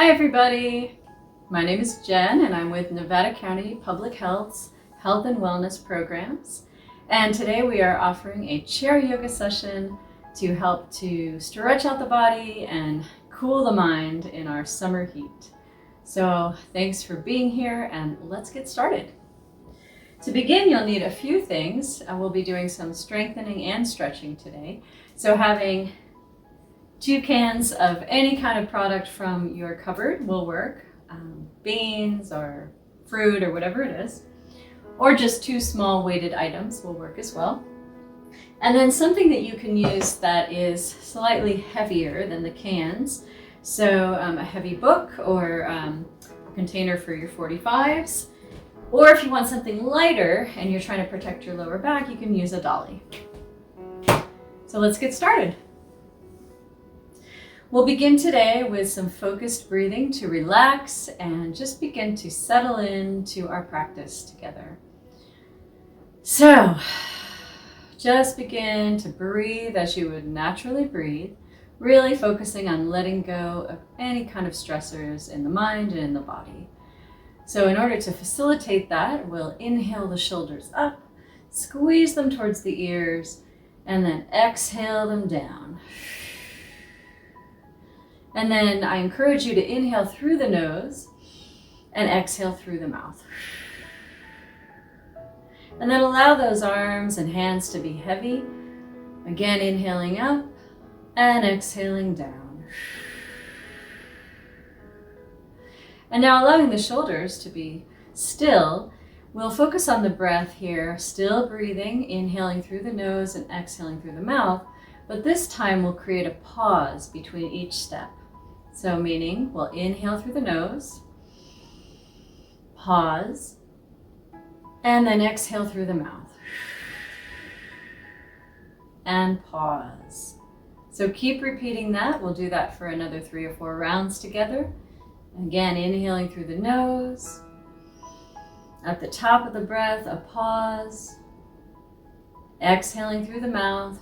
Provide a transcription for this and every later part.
Hi everybody, my name is Jen and I'm with Nevada County Public Health's Health and Wellness Programs. And today we are offering a chair yoga session to help to stretch out the body and cool the mind in our summer heat. So thanks for being here and let's get started. To begin, you'll need a few things. We'll be doing some strengthening and stretching today. So having 2 cans of any kind of product from your cupboard will work, beans or fruit or whatever it is, or just 2 small weighted items will work as well. And then something that you can use that is slightly heavier than the cans. So a heavy book or a container for your 45s. Or if you want something lighter and you're trying to protect your lower back, you can use a dolly. So let's get started. We'll begin today with some focused breathing to relax and just begin to settle into our practice together. So, just begin to breathe as you would naturally breathe, really focusing on letting go of any kind of stressors in the mind and in the body. So in order to facilitate that, we'll inhale the shoulders up, squeeze them towards the ears, and then exhale them down. And then I encourage you to inhale through the nose and exhale through the mouth. And then allow those arms and hands to be heavy. Again, inhaling up and exhaling down. And now allowing the shoulders to be still, we'll focus on the breath here, still breathing, inhaling through the nose and exhaling through the mouth. But this time we'll create a pause between each step. So meaning we'll inhale through the nose, pause, and then exhale through the mouth. And pause. So keep repeating that. We'll do that for another 3 or 4 rounds together. Again, inhaling through the nose. At the top of the breath, a pause. Exhaling through the mouth.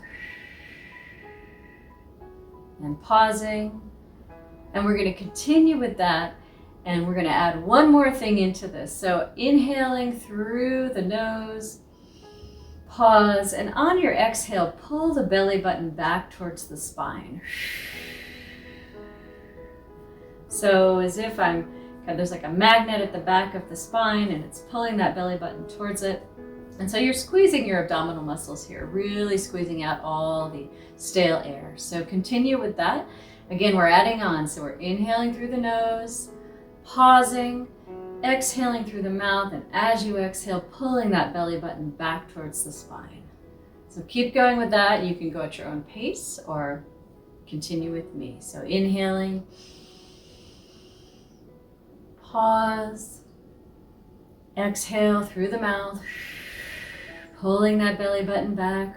And pausing. And we're going to continue with that, and we're going to add one more thing into this. So inhaling through the nose, pause, and on your exhale, pull the belly button back towards the spine. So as if there's like a magnet at the back of the spine, and it's pulling that belly button towards it. And so you're squeezing your abdominal muscles here, really squeezing out all the stale air. So continue with that. Again, we're adding on, so we're inhaling through the nose, pausing, exhaling through the mouth, and as you exhale, pulling that belly button back towards the spine. So keep going with that. You can go at your own pace or continue with me. So inhaling, pause, exhale through the mouth, pulling that belly button back,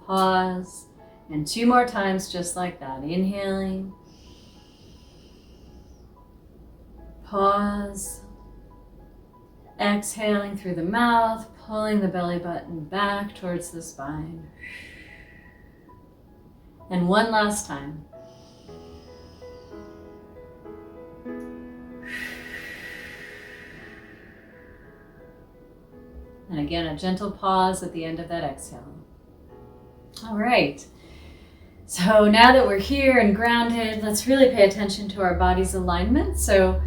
pause. And 2 more times just like that. Inhaling, pause, exhaling through the mouth, pulling the belly button back towards the spine. And one last time. And again, a gentle pause at the end of that exhale. All right. So now that we're here and grounded, let's really pay attention to our body's alignment. So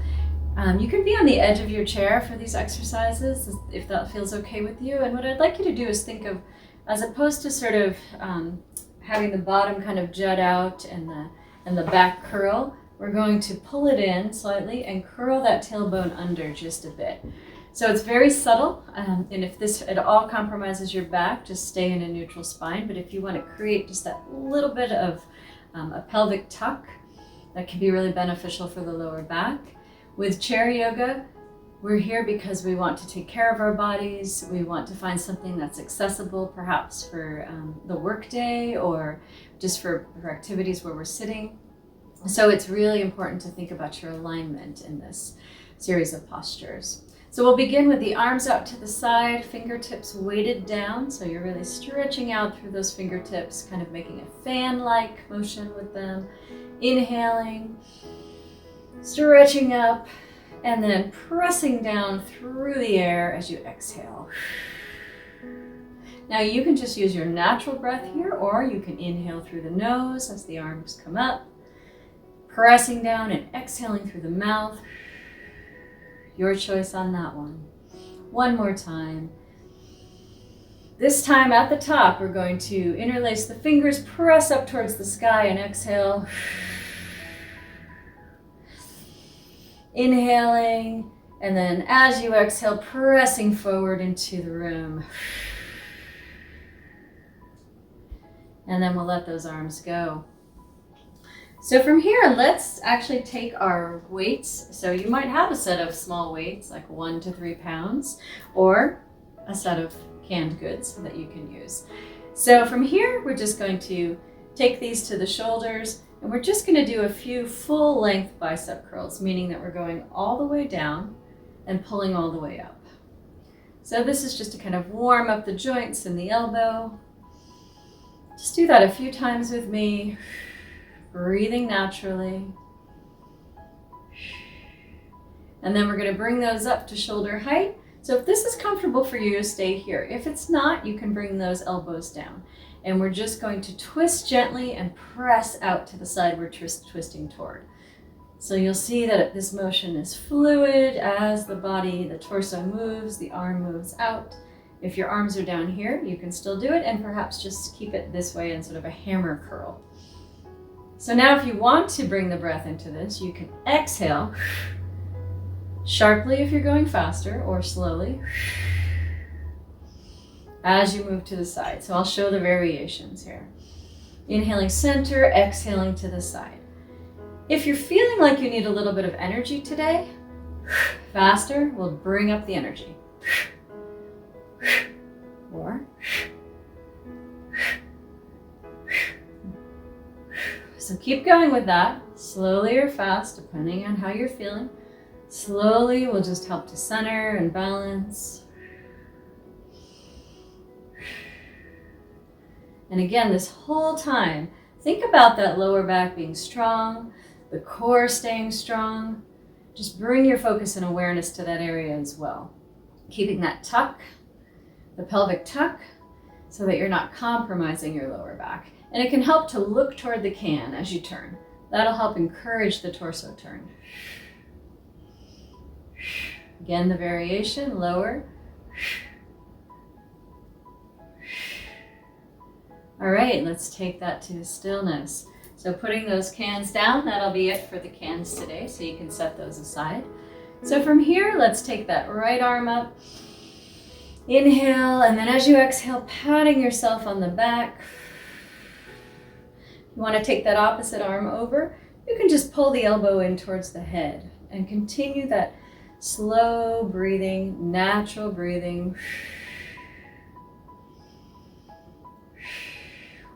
you can be on the edge of your chair for these exercises if that feels okay with you. And what I'd like you to do is think of, as opposed to sort of having the bottom kind of jut out and the back curl, we're going to pull it in slightly and curl that tailbone under just a bit. So it's very subtle, and if this at all compromises your back, just stay in a neutral spine. But if you want to create just that little bit of a pelvic tuck, that can be really beneficial for the lower back. With chair yoga, we're here because we want to take care of our bodies. We want to find something that's accessible, perhaps for the workday or just for activities where we're sitting. So it's really important to think about your alignment in this series of postures. So we'll begin with the arms out to the side, fingertips weighted down. So you're really stretching out through those fingertips, kind of making a fan-like motion with them. Inhaling, stretching up, and then pressing down through the air as you exhale. Now you can just use your natural breath here, or you can inhale through the nose as the arms come up, pressing down and exhaling through the mouth. Your choice on that one. One more time. This time at the top, we're going to interlace the fingers, press up towards the sky and exhale. Inhaling, and then as you exhale, pressing forward into the room. And then we'll let those arms go. So from here, let's actually take our weights. So you might have a set of small weights, like 1 to 3 pounds, or a set of canned goods that you can use. So from here, we're just going to take these to the shoulders, and we're just going to do a few full length bicep curls, meaning that we're going all the way down and pulling all the way up. So this is just to kind of warm up the joints in the elbow. Just do that a few times with me, breathing naturally. And then we're going to bring those up to shoulder height. So if this is comfortable for you, stay here. If it's not, you can bring those elbows down. And we're just going to twist gently and press out to the side we're twisting toward. So you'll see that this motion is fluid as the body, the torso moves, the arm moves out. If your arms are down here, you can still do it, and perhaps just keep it this way in sort of a hammer curl. So now if you want to bring the breath into this, you can exhale sharply if you're going faster, or slowly as you move to the side. So I'll show the variations here. Inhaling center, exhaling to the side. If you're feeling like you need a little bit of energy today, faster will bring up the energy. More. So keep going with that, slowly or fast, depending on how you're feeling. Slowly will just help to center and balance. And again, this whole time, think about that lower back being strong, the core staying strong. Just bring your focus and awareness to that area as well. Keeping that tuck, the pelvic tuck, so that you're not compromising your lower back. And it can help to look toward the can as you turn. That'll help encourage the torso turn. Again, the variation, lower. All right, let's take that to stillness. So putting those cans down, that'll be it for the cans today, so you can set those aside. So from here, let's take that right arm up. Inhale, and then as you exhale, patting yourself on the back. You want to take that opposite arm over, you can just pull the elbow in towards the head and continue that slow breathing, natural breathing.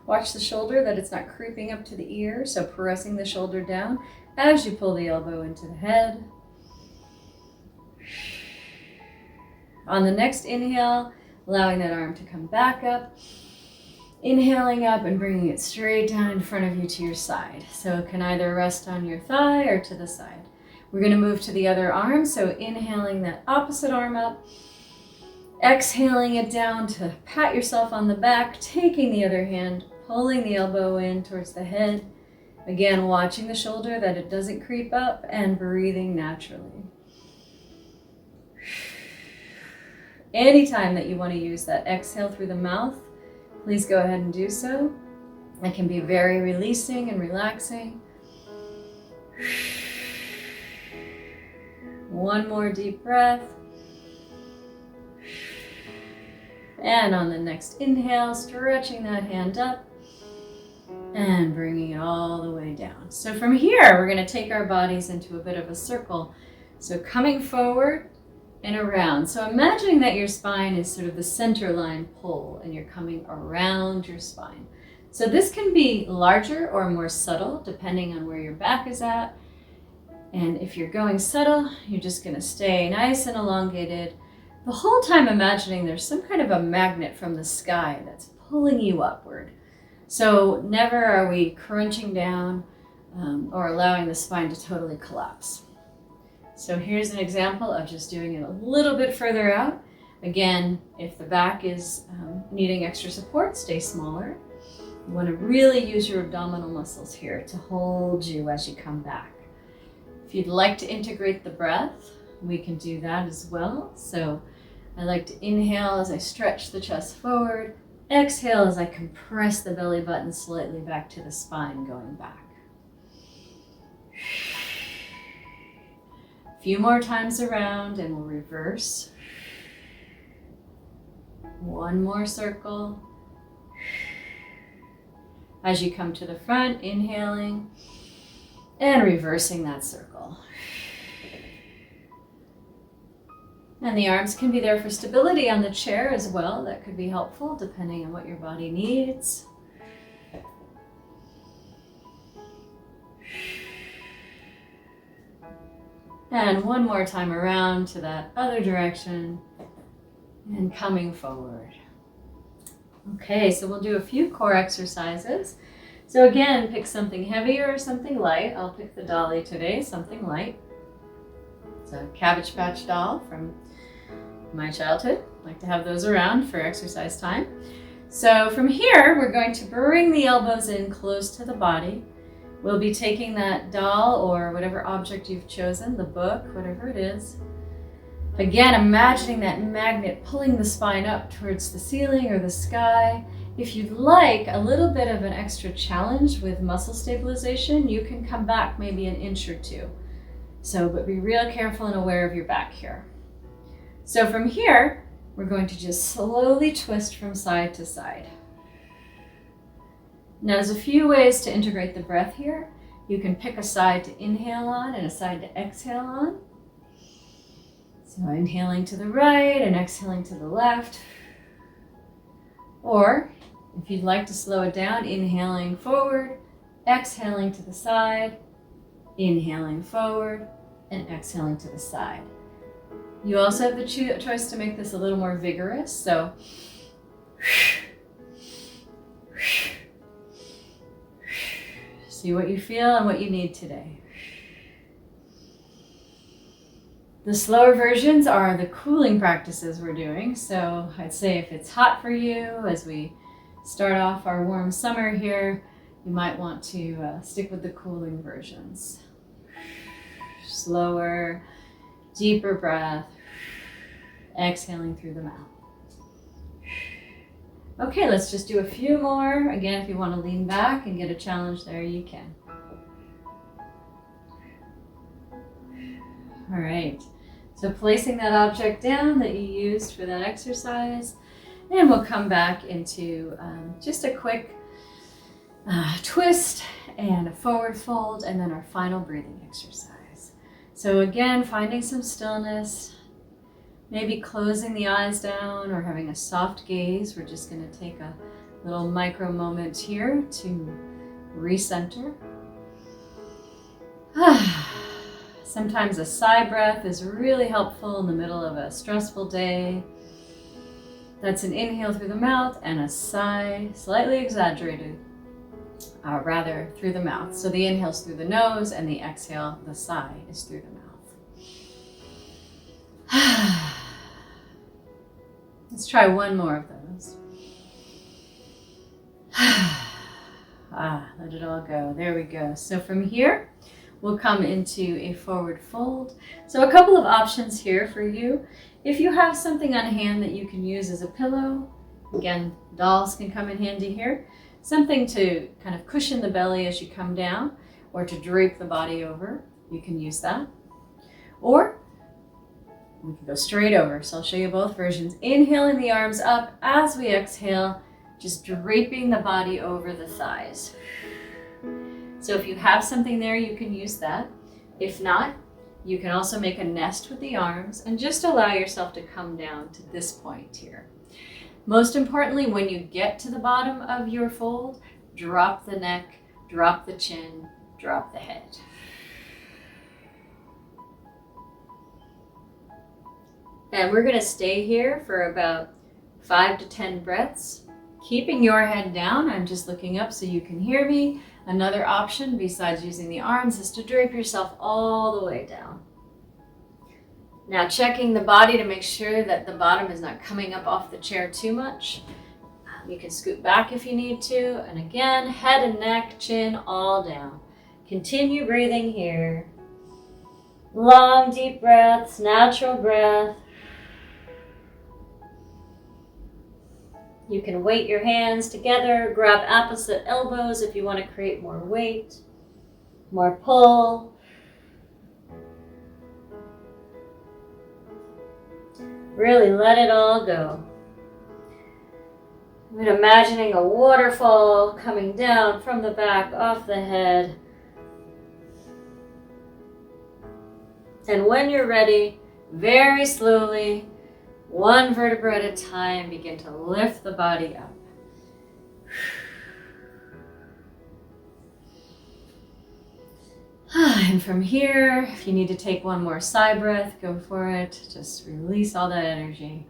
Watch the shoulder, that it's not creeping up to the ear, so pressing the shoulder down as you pull the elbow into the head. On the next inhale, allowing that arm to come back up. Inhaling up and bringing it straight down in front of you to your side. So it can either rest on your thigh or to the side. We're going to move to the other arm, so inhaling that opposite arm up. Exhaling it down to pat yourself on the back, taking the other hand, pulling the elbow in towards the head. Again, watching the shoulder that it doesn't creep up and breathing naturally. Anytime that you want to use that exhale through the mouth, please go ahead and do so. It can be very releasing and relaxing. One more deep breath. And on the next inhale, stretching that hand up and bringing it all the way down. So from here, we're going to take our bodies into a bit of a circle. So coming forward and around. So imagining that your spine is sort of the center line pull and you're coming around your spine. So this can be larger or more subtle depending on where your back is at. And if you're going subtle, you're just going to stay nice and elongated. The whole time imagining there's some kind of a magnet from the sky that's pulling you upward. So never are we crunching down. or allowing the spine to totally collapse. So here's an example of just doing it a little bit further out. Again, if the back is needing extra support, stay smaller. You want to really use your abdominal muscles here to hold you as you come back. If you'd like to integrate the breath, we can do that as well. So I like to inhale as I stretch the chest forward, exhale as I compress the belly button slightly back to the spine, going back. A few more times around and we'll reverse. One more circle. As you come to the front, inhaling and reversing that circle. And the arms can be there for stability on the chair as well. That could be helpful depending on what your body needs. And one more time around to that other direction and coming forward. Okay, so we'll do a few core exercises. So again, pick something heavier or something light. I'll pick the dolly today, something light. It's a Cabbage Patch doll from my childhood. I like to have those around for exercise time. So from here, we're going to bring the elbows in close to the body. We'll be taking that doll or whatever object you've chosen, the book, whatever it is. Again, imagining that magnet pulling the spine up towards the ceiling or the sky. If you'd like a little bit of an extra challenge with muscle stabilization, you can come back maybe an inch or two. So, but be real careful and aware of your back here. So from here, we're going to just slowly twist from side to side. Now there's a few ways to integrate the breath here. You can pick a side to inhale on and a side to exhale on. So inhaling to the right and exhaling to the left. Or if you'd like to slow it down, inhaling forward, exhaling to the side, inhaling forward, and exhaling to the side. You also have the choice to make this a little more vigorous. So see what you feel and what you need today. The slower versions are the cooling practices we're doing. So I'd say if it's hot for you, as we start off our warm summer here, you might want to stick with the cooling versions. Slower, deeper breath, exhaling through the mouth. Okay, let's just do a few more. Again, if you want to lean back and get a challenge there, you can. All right, so placing that object down that you used for that exercise, and we'll come back into just a quick twist and a forward fold, and then our final breathing exercise. So again, finding some stillness, maybe closing the eyes down or having a soft gaze. We're just going to take a little micro moment here to recenter. Sometimes a sigh breath is really helpful in the middle of a stressful day. That's an inhale through the mouth and a sigh, slightly exaggerated, rather through the mouth. So the inhale's through the nose and the exhale, the sigh, is through the mouth. Let's try one more of those. Let it all go. There we go. So from here, we'll come into a forward fold. So a couple of options here for you. If you have something on hand that you can use as a pillow, again, dolls can come in handy here. Something to kind of cushion the belly as you come down, or to drape the body over, you can use that. Or we can go straight over. So I'll show you both versions. Inhaling the arms up as we exhale, just draping the body over the thighs. So if you have something there, you can use that. If not, you can also make a nest with the arms and just allow yourself to come down to this point here. Most importantly, when you get to the bottom of your fold, drop the neck, drop the chin, drop the head. And we're going to stay here for about 5 to 10 breaths. Keeping your head down, I'm just looking up so you can hear me. Another option besides using the arms is to drape yourself all the way down. Now checking the body to make sure that the bottom is not coming up off the chair too much. You can scoot back if you need to. And again, head and neck, chin all down. Continue breathing here. Long, deep breaths, natural breath. You can weight your hands together, grab opposite elbows if you want to create more weight, more pull. Really let it all go. I'm imagining a waterfall coming down from the back, off the head. And when you're ready, very slowly, one vertebra at a time, begin to lift the body up. And from here, if you need to take one more sigh breath, go for it. Just release all that energy.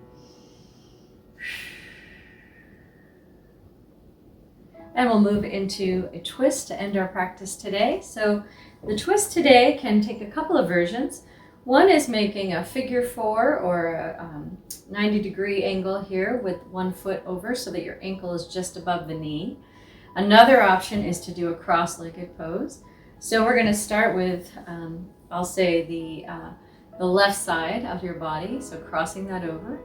And we'll move into a twist to end our practice today. So the twist today can take a couple of versions. One is making a figure 4 or a 90-degree angle here with one foot over so that your ankle is just above the knee. Another option is to do a cross-legged pose. So we're going to start with, I'll say the left side of your body, so crossing that over.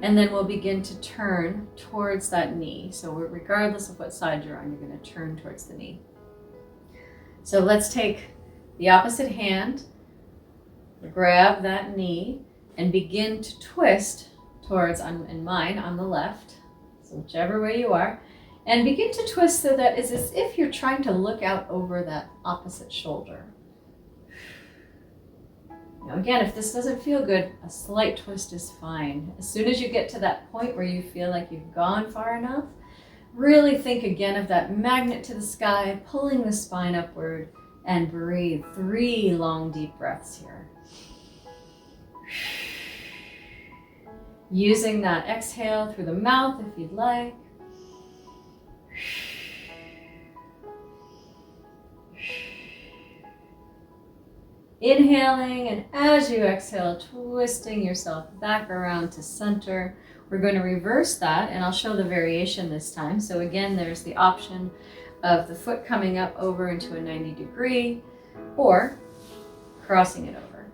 And then we'll begin to turn towards that knee. So regardless of what side you're on, you're going to turn towards the knee. So let's take the opposite hand, grab that knee, and begin to twist towards, in mine, on the left, so whichever way you are, and begin to twist so that it's as if you're trying to look out over that opposite shoulder. Now again, if this doesn't feel good, a slight twist is fine. As soon as you get to that point where you feel like you've gone far enough, really think again of that magnet to the sky, pulling the spine upward, and breathe 3 long, deep breaths here. Using that exhale through the mouth if you'd like. Inhaling, and as you exhale, twisting yourself back around to center. We're going to reverse that, and I'll show the variation this time. So again, there's the option of the foot coming up over into a 90-degree or crossing it over.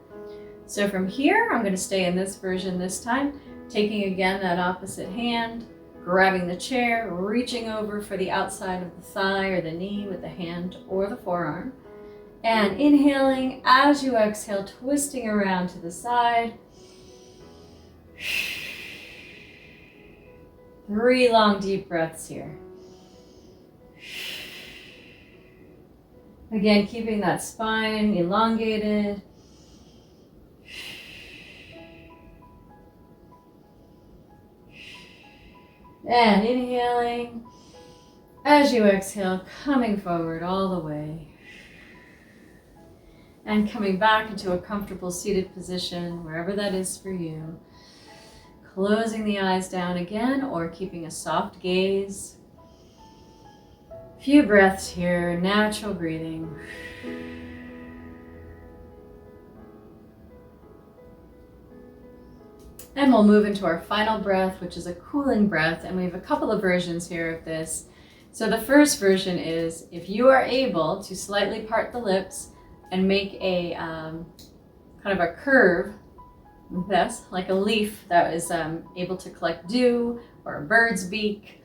So from here, I'm going to stay in this version this time, taking again that opposite hand, grabbing the chair, reaching over for the outside of the thigh or the knee with the hand or the forearm. And inhaling, as you exhale, twisting around to the side. 3 long, deep breaths here. Again, keeping that spine elongated. And inhaling, as you exhale, coming forward all the way. And coming back into a comfortable seated position, wherever that is for you. Closing the eyes down again or keeping a soft gaze. Few breaths here, natural breathing. And we'll move into our final breath, which is a cooling breath. And we have a couple of versions here of this. So the first version is, if you are able to slightly part the lips and make a kind of a curve with this, like a leaf that is able to collect dew, or a bird's beak.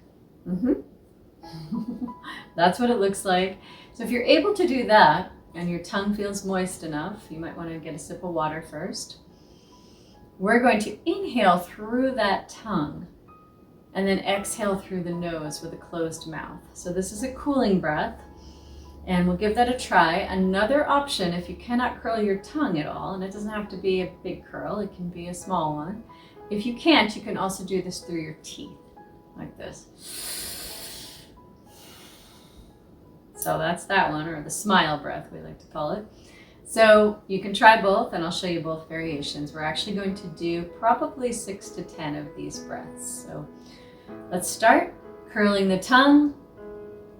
That's what it looks like. So if you're able to do that, and your tongue feels moist enough, you might want to get a sip of water first. We're going to inhale through that tongue, and then exhale through the nose with a closed mouth. So this is a cooling breath. And we'll give that a try. Another option, if you cannot curl your tongue at all, and it doesn't have to be a big curl, it can be a small one. If you can't, you can also do this through your teeth, like this. So that's that one, or the smile breath, we like to call it. So you can try both, and I'll show you both variations. We're actually going to do probably 6 to 10 of these breaths. So let's start. Curling the tongue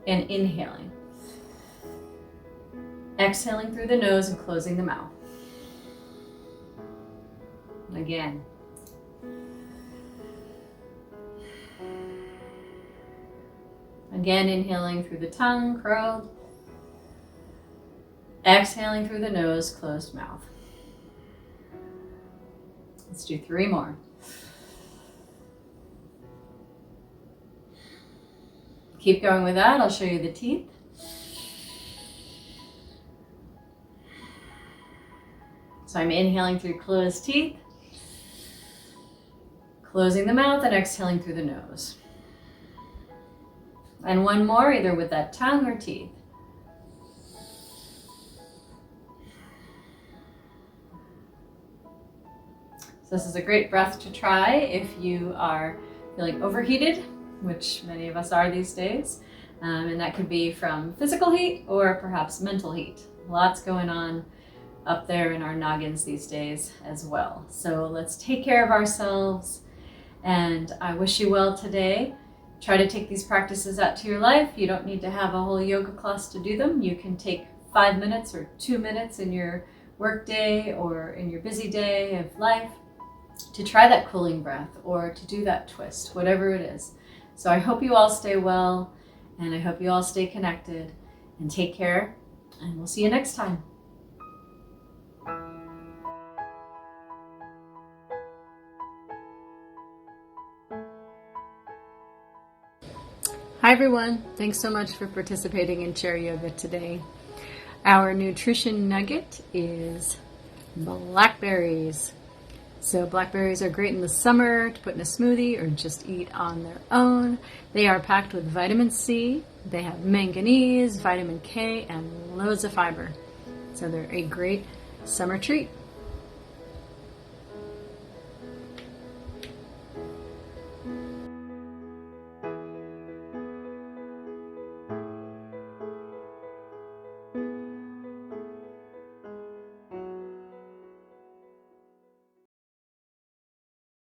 and inhaling. Exhaling through the nose and closing the mouth. Again. Again, inhaling through the tongue, curled. Exhaling through the nose, closed mouth. Let's do 3 more. Keep going with that. I'll show you the teeth. So I'm inhaling through closed teeth, closing the mouth and exhaling through the nose. And 1 more, either with that tongue or teeth. So this is a great breath to try if you are feeling overheated, which many of us are these days. And that could be from physical heat or perhaps mental heat. Lots going on up there in our noggins these days as well. So let's take care of ourselves, and I wish you well today. Try to take these practices out to your life. You don't need to have a whole yoga class to do them. You can take 5 minutes or 2 minutes in your work day or in your busy day of life to try that cooling breath or to do that twist, whatever it is. So I hope you all stay well, and I hope you all stay connected, and take care, and we'll see you next time. Hi everyone, thanks so much for participating in chair yoga today. Our nutrition nugget is blackberries. So blackberries are great in the summer to put in a smoothie or just eat on their own. They are packed with vitamin C, they have manganese, vitamin K, and loads of fiber. So they're a great summer treat.